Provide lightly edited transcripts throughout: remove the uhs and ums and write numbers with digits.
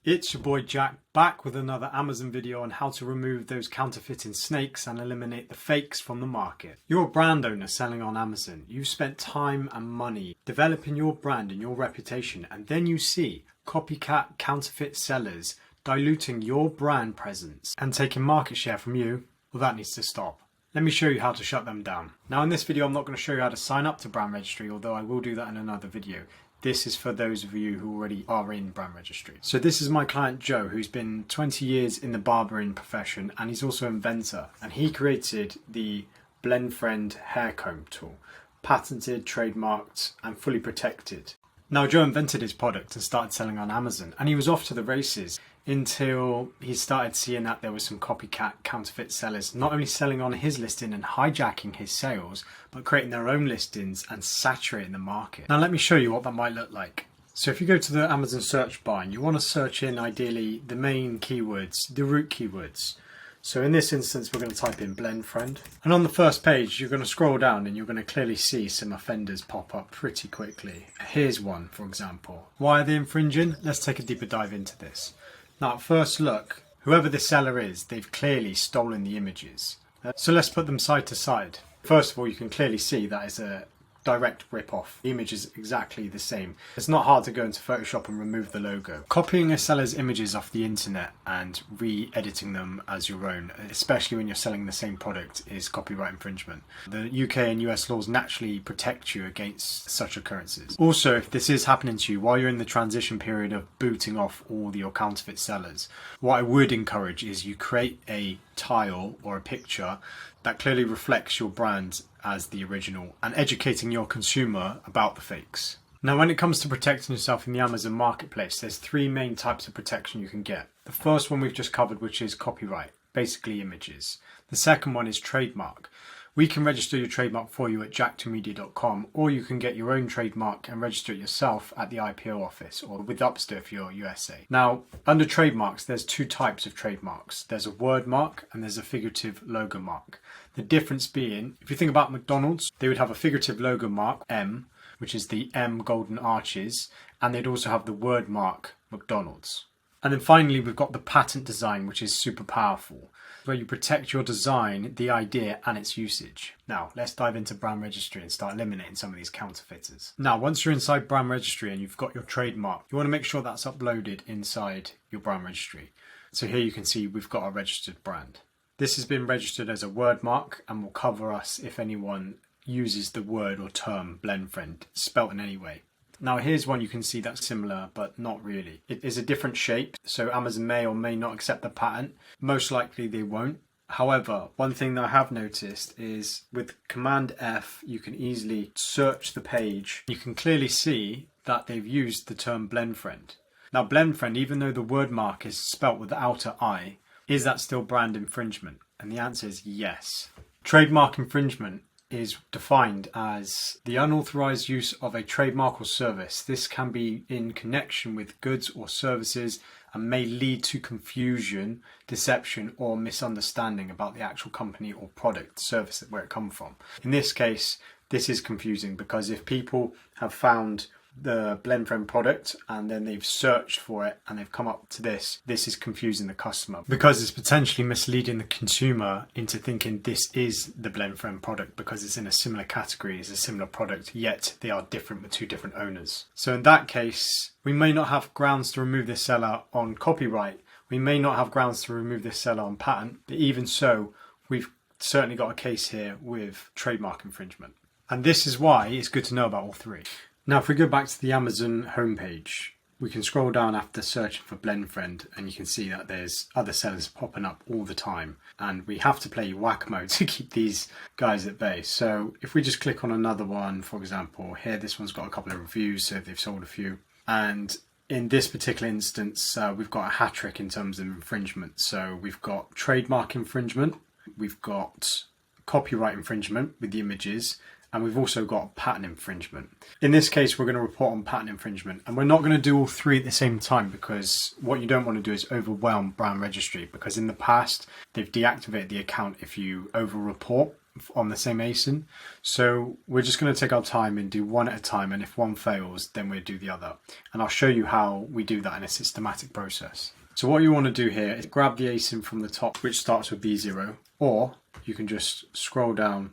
It's your boy Jack, back with another Amazon video on how to remove those counterfeiting snakes and eliminate the fakes from the market. You're a brand owner selling on Amazon. You've spent time and money developing your brand and your reputation, and then you see copycat counterfeit sellers diluting your brand presence and taking market share from you. Well, that needs to stop. Let me show you how to shut them down. Now in this video I'm not going to show you how to sign up to brand registry, although I will do that in another video. This is for those of you who already are in brand registry. So this is my client Joe, who's been 20 years in the barbering profession, and he's also an inventor, and he created the Blend Friend hair comb tool, patented, trademarked and fully protected. Now Joe invented his product and started selling on Amazon, and he was off to the races until he started seeing that there was some copycat counterfeit sellers not only selling on his listing and hijacking his sales, but creating their own listings and saturating the market. Now let me show you what that might look like. So if you go to the Amazon search bar and you want to search in ideally the main keywords, the root keywords. So in this instance we're going to type in Blend Friend, and on the first page you're going to scroll down and you're going to clearly see some offenders pop up pretty quickly. Here's one, for example. Why are they infringing? Let's take a deeper dive into this. Now at first look, whoever the seller is, they've clearly stolen the images. So let's put them side to side. First of all, you can clearly see that is a direct rip-off. The image is exactly the same. It's not hard to go into Photoshop and remove the logo. Copying a seller's images off the internet and re-editing them as your own, especially when you're selling the same product, is copyright infringement. The UK and US laws naturally protect you against such occurrences. Also, if this is happening to you while you're in the transition period of booting off all your counterfeit sellers, what I would encourage is you create a tile or a picture that clearly reflects your brand as the original and educating your consumer about the fakes. Now when it comes to protecting yourself in the Amazon marketplace, there's three main types of protection you can get. The first one we've just covered, which is copyright, basically images. The second one is trademark. We can register your trademark for you at jack2media.com, or you can get your own trademark and register it yourself at the IPO office or with Upster if you're USA. Now, under trademarks, there's two types of trademarks. There's a word mark and there's a figurative logo mark. The difference being, if you think about McDonald's, they would have a figurative logo mark, M, which is the M golden arches, and they'd also have the word mark, McDonald's. And then finally, we've got the patent design, which is super powerful, where you protect your design, the idea and its usage. Now let's dive into brand registry and start eliminating some of these counterfeiters. Now once you're inside brand registry and you've got your trademark, you want to make sure that's uploaded inside your brand registry. So here you can see we've got our registered brand. This has been registered as a word mark and will cover us if anyone uses the word or term Blend Friend spelt in any way. Now here's one you can see that's similar, but not really. It is a different shape, so Amazon may or may not accept the patent. Most likely they won't. However, one thing that I have noticed is with Command F, you can easily search the page. You can clearly see that they've used the term Blend Friend. Now Blend Friend, even though the word mark is spelt without an I, is that still brand infringement? And the answer is yes. Trademark infringement is defined as the unauthorized use of a trademark or service. This can be in connection with goods or services and may lead to confusion, deception or misunderstanding about the actual company or product, service, where it comes from. In this case, this is confusing because if people have found the Blend Friend product and then they've searched for it and they've come up to this is confusing the customer because it's potentially misleading the consumer into thinking this is the Blend Friend product because it's in a similar category, it's a similar product, yet they are different with two different owners. So in that case, we may not have grounds to remove this seller on copyright, we may not have grounds to remove this seller on patent, but even so, we've certainly got a case here with trademark infringement. And this is why it's good to know about all three. Now if we go back to the Amazon homepage, we can scroll down after searching for Blend Friend and you can see that there's other sellers popping up all the time, and we have to play whack-a-mole to keep these guys at bay. So if we just click on another one, for example here, this one's got a couple of reviews, so they've sold a few, and in this particular instance we've got a hat trick in terms of infringement. So we've got trademark infringement, we've got copyright infringement with the images, and we've also got patent infringement. In this case, we're going to report on patent infringement, and we're not going to do all three at the same time because what you don't want to do is overwhelm brand registry, because in the past they've deactivated the account if you over report. on the same ASIN. So we're just going to take our time and do one at a time, and if one fails, then we'll do the other. And I'll show you how we do that in a systematic process. So what you want to do here is grab the ASIN from the top, which starts with B0, or you can just scroll down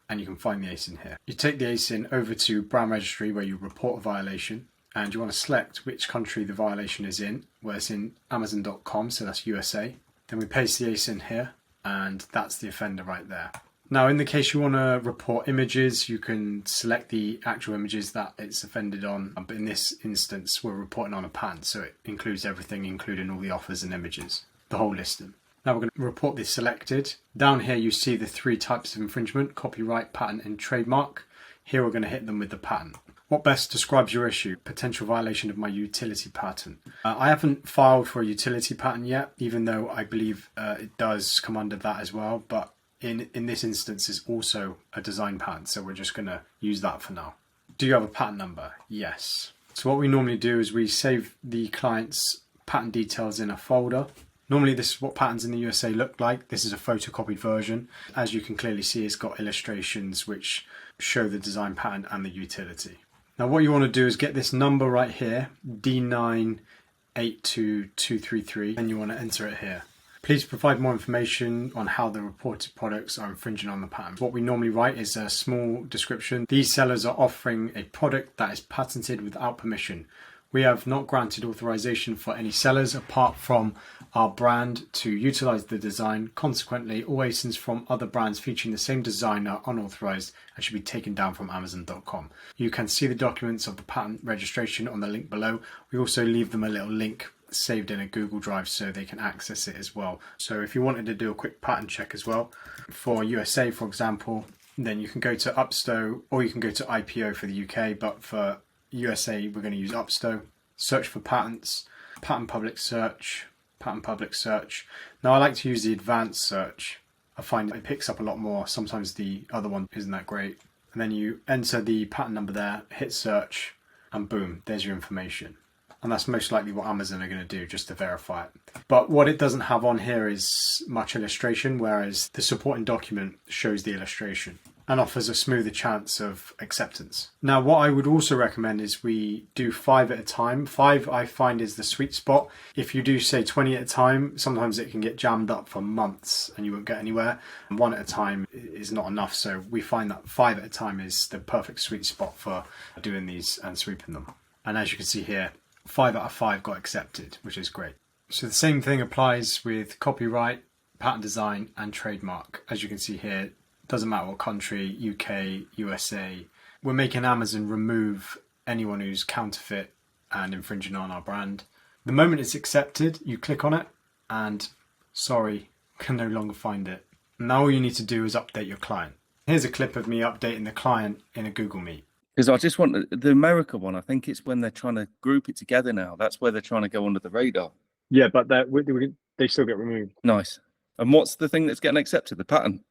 and you can find the ASIN here. You take the ASIN over to brand registry where you report a violation, and you want to select which country the violation is in. Well, it's in Amazon.com, so that's USA. Then we paste the ASIN here, and that's the offender right there. Now, in the case you want to report images, you can select the actual images that it's offended on. But in this instance, we're reporting on a patent, so it includes everything, including all the offers and images, the whole listing. Now we're going to report this selected. Down here you see the 3 types of infringement: copyright, patent and trademark. Here we're going to hit them with the patent. What best describes your issue? Potential violation of my utility patent. I haven't filed for a utility patent yet, even though I believe it does come under that as well. But in this instance, it's also a design patent, so we're just going to use that for now. Do you have a patent number? Yes. So what we normally do is we save the client's patent details in a folder. Normally this is what patents in the USA look like. This is a photocopied version. As you can clearly see, it's got illustrations which show the design patent and the utility. Now what you want to do is get this number right here, D982233, and you want to enter it here. Please provide more information on how the reported products are infringing on the patent. What we normally write is a small description. These sellers are offering a product that is patented without permission. We have not granted authorization for any sellers apart from our brand to utilize the design. Consequently, all ASINs from other brands featuring the same design are unauthorized and should be taken down from Amazon.com. You can see the documents of the patent registration on the link below. We also leave them a little link saved in a Google Drive so they can access it as well. So if you wanted to do a quick patent check as well for USA, for example, then you can go to Upsto or you can go to IPO for the UK, but for USA we're going to use Upsto. Search for patents, patent public search, patent public search. Now I like to use the advanced search. I find it picks up a lot more. Sometimes the other one isn't that great. And then you enter the patent number there, hit search, and boom, there's your information. And that's most likely what Amazon are going to do just to verify it. But what it doesn't have on here is much illustration, whereas the supporting document shows the illustration and offers a smoother chance of acceptance. Now, what I would also recommend is we do 5 at a time. 5 I find is the sweet spot. If you do say 20 at a time, sometimes it can get jammed up for months and you won't get anywhere. And 1 at a time is not enough. So we find that 5 at a time is the perfect sweet spot for doing these and sweeping them. And as you can see here, 5 out of 5 got accepted, which is great. So the same thing applies with copyright, patent design and trademark. As you can see here, doesn't matter what country, UK, USA. We're making Amazon remove anyone who's counterfeit and infringing on our brand. The moment it's accepted, you click on it and sorry, can no longer find it. Now all you need to do is update your client. Here's a clip of me updating the client in a Google Meet. Because I just want the America one. I think it's when they're trying to group it together now. That's where they're trying to go under the radar. Yeah, but they still get removed. Nice. And what's the thing that's getting accepted? The patent.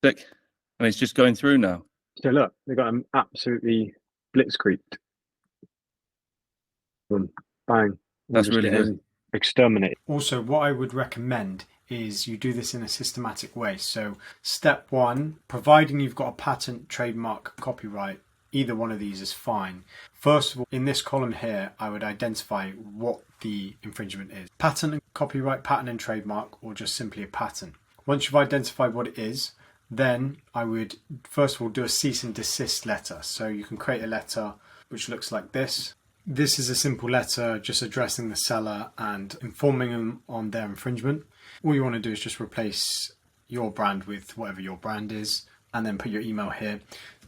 Sick. And it's just going through now. So look, they got them absolutely blitzkrieged. Boom, bang. That's really good. Exterminate. Also, what I would recommend is you do this in a systematic way. So step 1, providing you've got a patent, trademark, copyright, either one of these is fine. First of all, in this column here, I would identify what the infringement is. Patent and copyright, patent and trademark, or just simply a patent. Once you've identified what it is, then I would first of all do a cease and desist letter. So you can create a letter which looks like this. This is a simple letter just addressing the seller and informing them on their infringement. All you want to do is just replace your brand with whatever your brand is and then put your email here.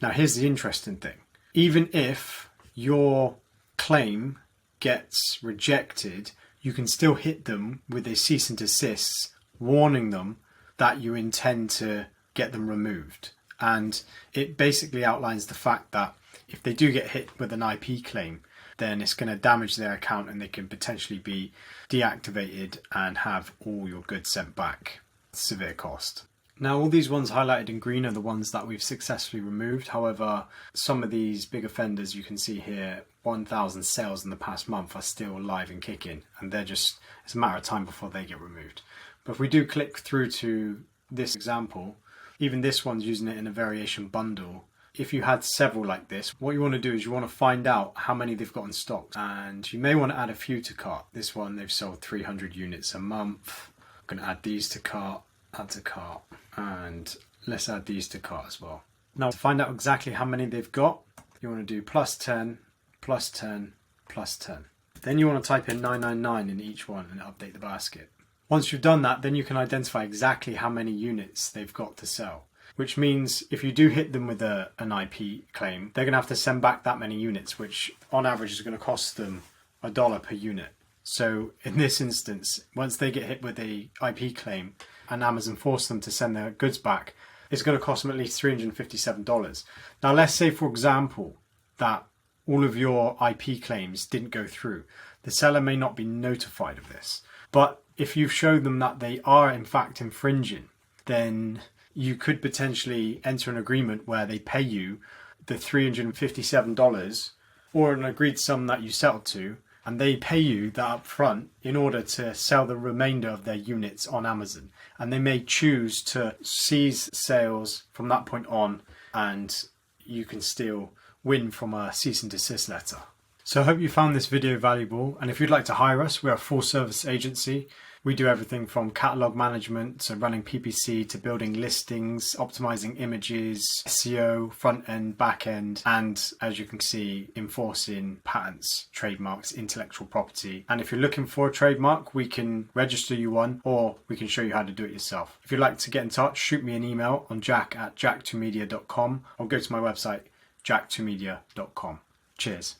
Now here's the interesting thing. Even if your claim gets rejected, you can still hit them with a cease and desist, warning them that you intend to get them removed. And it basically outlines the fact that if they do get hit with an IP claim, then it's going to damage their account and they can potentially be deactivated and have all your goods sent back. Severe cost. Now all these ones highlighted in green are the ones that we've successfully removed. However, some of these big offenders you can see here, 1,000 sales in the past month are still live and kicking, and it's a matter of time before they get removed. But if we do click through to this example, Even this one's using it in a variation bundle. If you had several like this, what you want to do is you want to find out how many they've got in stock, and you may want to add a few to cart. This one, they've sold 300 units a month. I'm going to add these to cart, add to cart, and let's add these to cart as well. Now to find out exactly how many they've got, you want to do +10, +10, +10. Then you want to type in 999 in each one and update the basket. Once you've done that, then you can identify exactly how many units they've got to sell. Which means if you do hit them with an IP claim, they're going to have to send back that many units, which on average is going to cost them $1 per unit. So in this instance, once they get hit with a IP claim and Amazon force them to send their goods back, it's going to cost them at least $357. Now let's say, for example, that all of your IP claims didn't go through. The seller may not be notified of this. But if you've showed them that they are in fact infringing, then you could potentially enter an agreement where they pay you the $357 or an agreed sum that you settled to, and they pay you that up front in order to sell the remainder of their units on Amazon. And they may choose to cease sales from that point on, and you can still win from a cease and desist letter. So I hope you found this video valuable, and if you'd like to hire us, we're a full service agency. We do everything from catalog management to running PPC to building listings, optimizing images, SEO, front end, back end, and as you can see, enforcing patents, trademarks, intellectual property. And if you're looking for a trademark, we can register you one, or we can show you how to do it yourself. If you'd like to get in touch, shoot me an email on jack@jack2media.com or go to my website, jack2media.com. Cheers.